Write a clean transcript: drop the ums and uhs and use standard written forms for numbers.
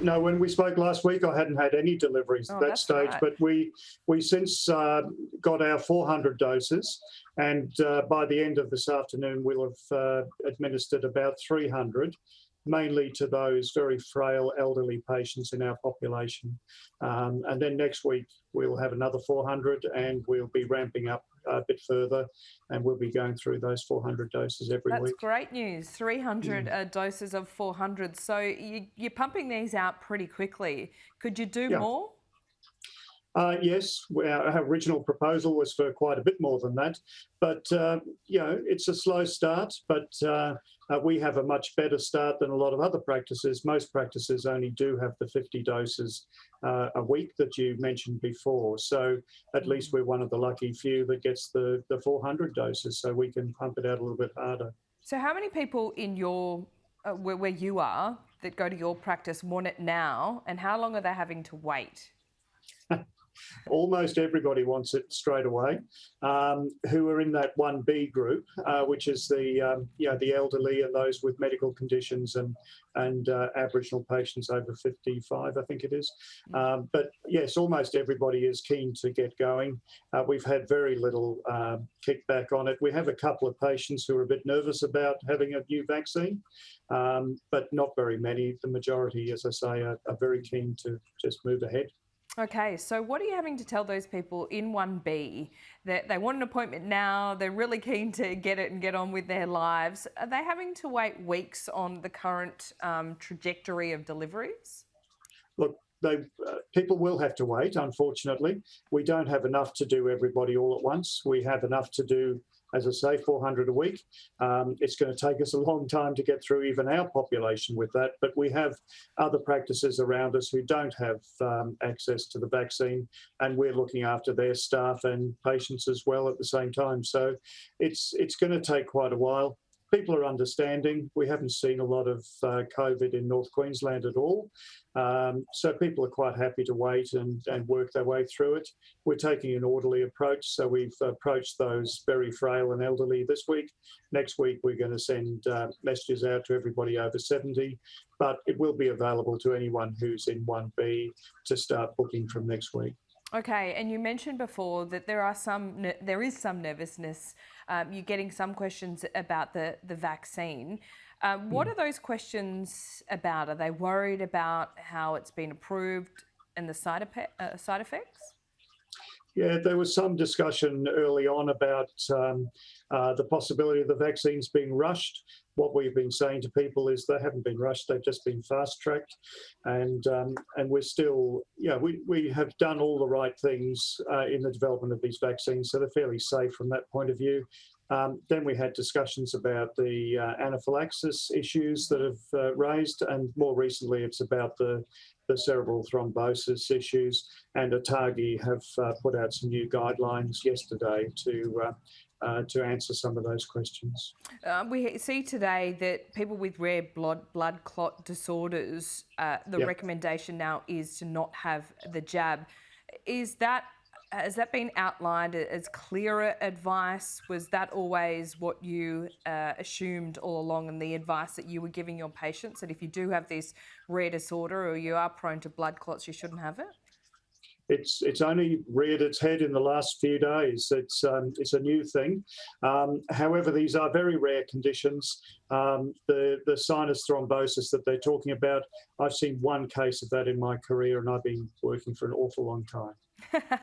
no. When we spoke last week, I hadn't had any deliveries at Oh, that that's stage, right. but we since got our 400 doses, and by the end of this afternoon, we'll have administered about 300, mainly to those very frail elderly patients in our population. And then next week, we'll have another 400, and we'll be ramping up a bit further, and we'll be going through those 400 doses every That's week. great news. 300 doses of 400. So you're pumping these out pretty quickly. Could you do Yeah. more? Yes, our original proposal was for quite a bit more than that, but it's a slow start. But we have a much better start than a lot of other practices. Most practices only do have the 50 doses a week that you mentioned before. So at least we're one of the lucky few that gets the 400 doses, so we can pump it out a little bit harder. So how many people in your where you are that go to your practice want it now, and how long are they having to wait? Almost everybody wants it straight away, who are in that 1B group, which is the elderly and those with medical conditions and Aboriginal patients over 55, I think it is. But yes, almost everybody is keen to get going. We've had very little kickback on it. We have a couple of patients who are a bit nervous about having a new vaccine, but not very many. The majority, as I say, are very keen to just move ahead. Okay, so what are you having to tell those people in 1B that they want an appointment now, they're really keen to get it and get on with their lives? Are they having to wait weeks on the current trajectory of deliveries? Look, people will have to wait, unfortunately. We don't have enough to do everybody all at once. We have enough to do, as I say, 400 a week. It's going to take us a long time to get through even our population with that, but we have other practices around us who don't have access to the vaccine, and we're looking after their staff and patients as well at the same time. So it's going to take quite a while. People are understanding. We haven't seen a lot of COVID in North Queensland at all. So people are quite happy to wait and work their way through it. We're taking an orderly approach. So we've approached those very frail and elderly this week. Next week, we're going to send messages out to everybody over 70, but it will be available to anyone who's in 1B to start booking from next week. Okay, and you mentioned before that there is some nervousness. You're getting some questions about the vaccine. What are those questions about? Are they worried about how it's been approved and the side effects? Yeah, there was some discussion early on about the possibility of the vaccines being rushed. What we've been saying to people is they haven't been rushed; they've just been fast-tracked, and we're still, we have done all the right things in the development of these vaccines, so they're fairly safe from that point of view. Then we had discussions about the anaphylaxis issues that have raised, and more recently it's about the cerebral thrombosis issues, and ATAGI have put out some new guidelines yesterday to answer some of those questions. We see today that people with rare blood clot disorders, the recommendation now is to not have the jab. Has that been outlined as clearer advice? Was that always what you assumed all along, and the advice that you were giving your patients, that if you do have this rare disorder or you are prone to blood clots, you shouldn't have it? It's only reared its head in the last few days. It's a new thing. However, these are very rare conditions. The sinus thrombosis that they're talking about, I've seen one case of that in my career, and I've been working for an awful long time.